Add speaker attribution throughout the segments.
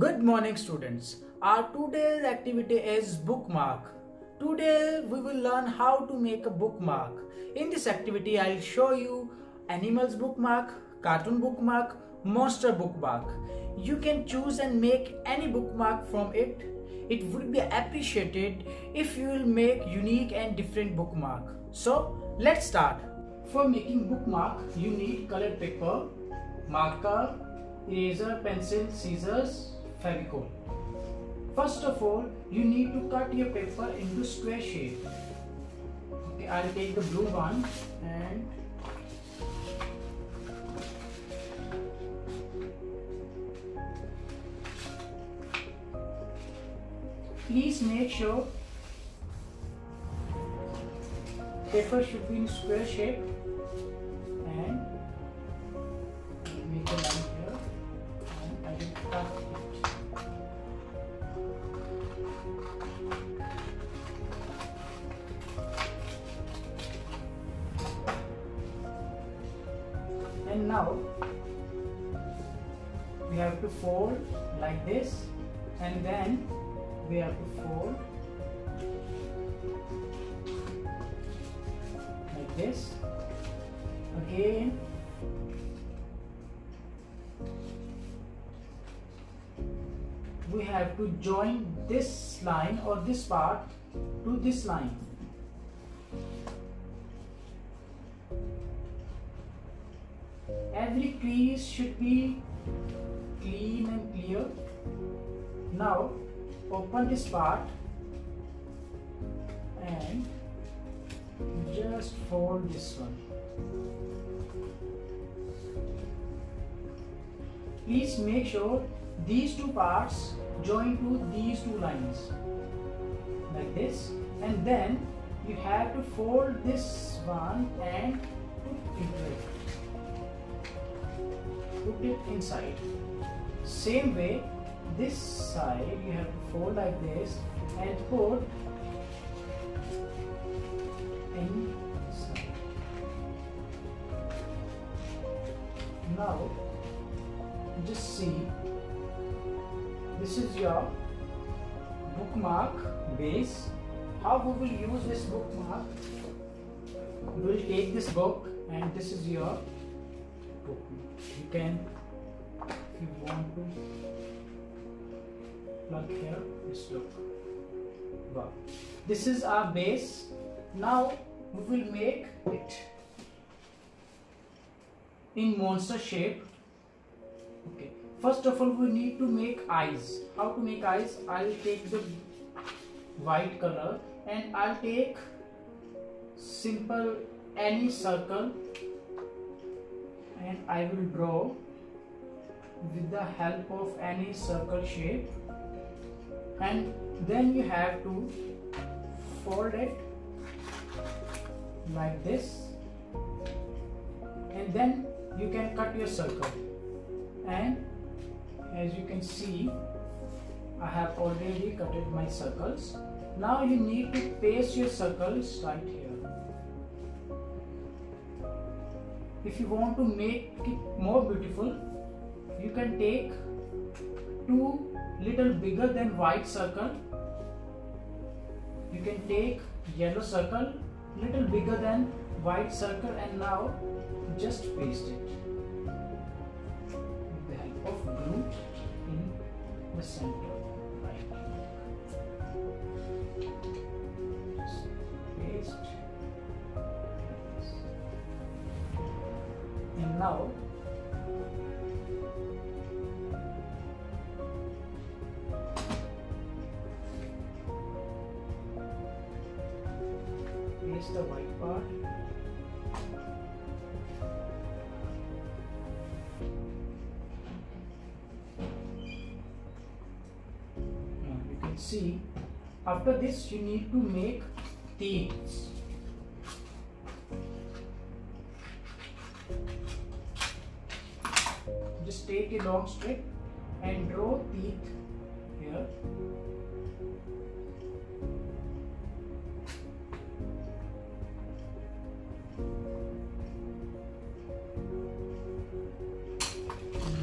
Speaker 1: Good morning, students. Our today's activity is bookmark. Today we will learn how to make a bookmark. In this activity I'll show you animals bookmark, cartoon bookmark, monster bookmark. You can choose and make any bookmark from it. It would be appreciated if you will make unique and different bookmark. So let's start. For making bookmark you need colored paper, marker, eraser, pencil, scissors, Fevicol. First of all, you need to cut your paper into square shape. Okay, I'll take the blue one and please make sure paper should be in square shape and make a line here and I will cut it. And now we have to fold like this and then we have to fold like this again. We have to join this line or this part to this line. Every crease should be clean and clear. Now open this part and just fold this one. Please make sure these two parts join to these two lines like this, and then you have to fold this one and put it inside. Same way, this side you have to fold like this and put inside. Now just see, this is your bookmark base. How we will use this bookmark? We will take this book and this is your book. You can, if you want to, plug here. Just look. Wow. This is our base. Now we will make it in monster shape. Okay. First of all, we need to make eyes. How to make eyes? I'll take the white color and I'll take simple any circle and I will draw with the help of any circle shape, and then you have to fold it like this and then you can cut your circle. And as you can see, I have already cutted my circles. Now you need to paste your circles right here. If you want to make it more beautiful, you can take two little bigger than white circle. You can take yellow circle, little bigger than white circle, and now just paste it with the help of glue in the center. Right. Just paste. And now paste the white part. Now you can see, after this you need to make teeth. Just take a long strip and draw teeth here.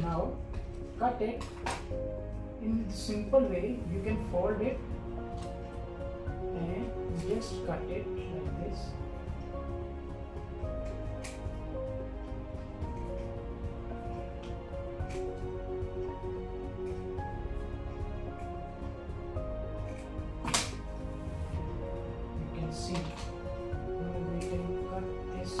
Speaker 1: Now cut it in simple way, you can fold it and just cut it like this. You can see we can cut this.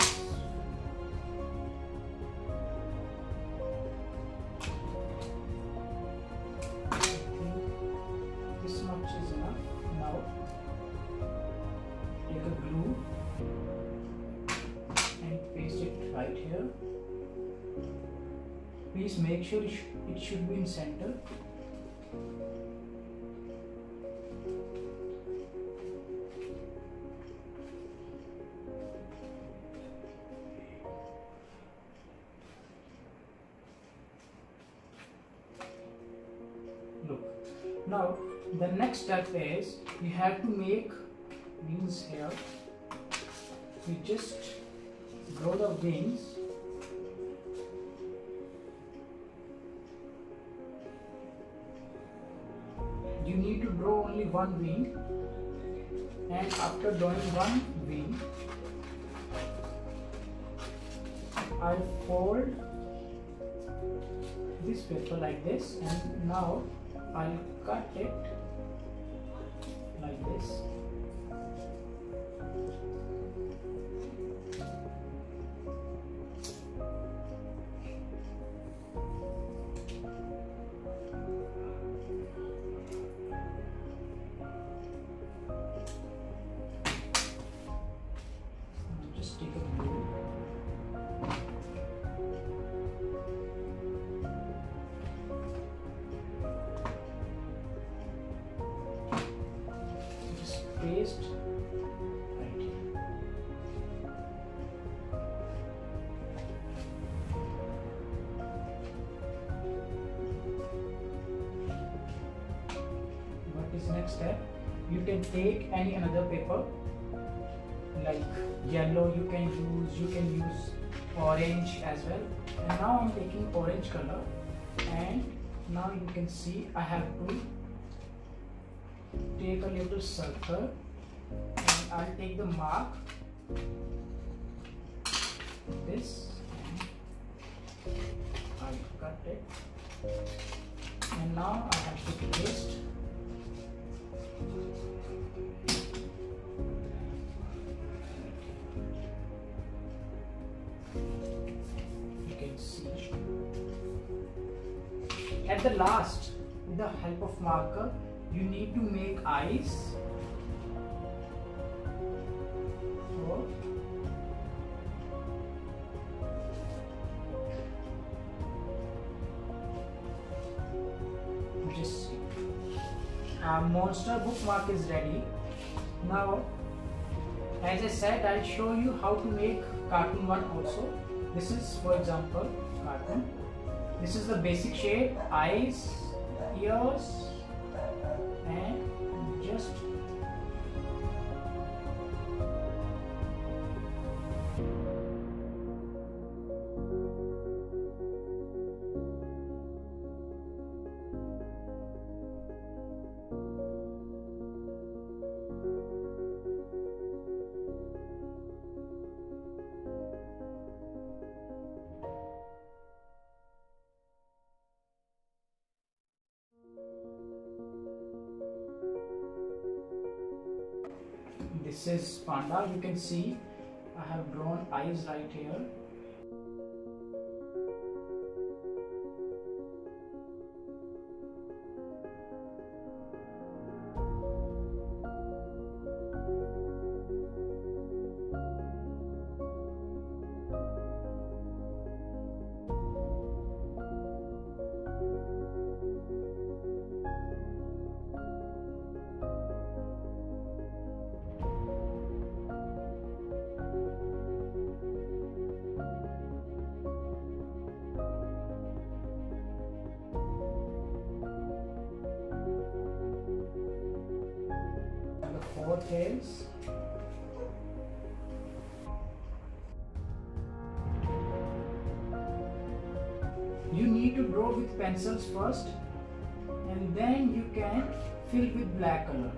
Speaker 1: This much is enough. Now take a glue and paste it right here. Please make sure it should be in center. Look. Now the next step is you have to make wings here. You just grow the wings. You need to draw only one wing, and after drawing one wing, I'll fold this paper like this, and now I'll cut it like this. Just take a glue. Paste right here. What is next step? You can take any another paper like yellow. You can use orange as well. And now I'm taking orange color, and now you can see I have to take a little circle, and I'll take the mark this, and I'll cut it, and now I have to paste. You can see at the last, with the help of marker, you need to make eyes. So just see. Our monster bookmark is ready. Now, as I said, I'll show you how to make cartoon one also. This is, for example, cartoon. This is the basic shape: eyes, ears, and just this is panda. You can see I have drawn eyes right here. Four tails. You need to draw with pencils first. and then you can fill with black color.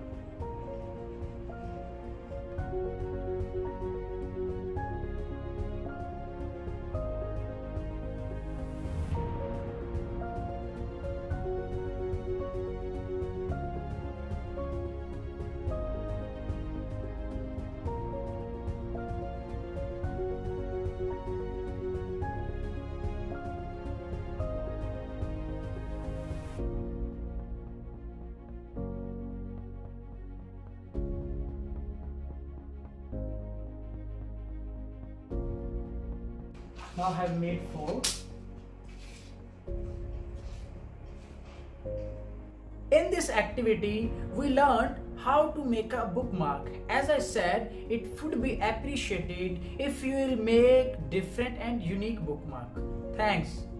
Speaker 1: Now I have made 4. In this activity, we learned how to make a bookmark. As I said, it would be appreciated if you will make different and unique bookmark. Thanks.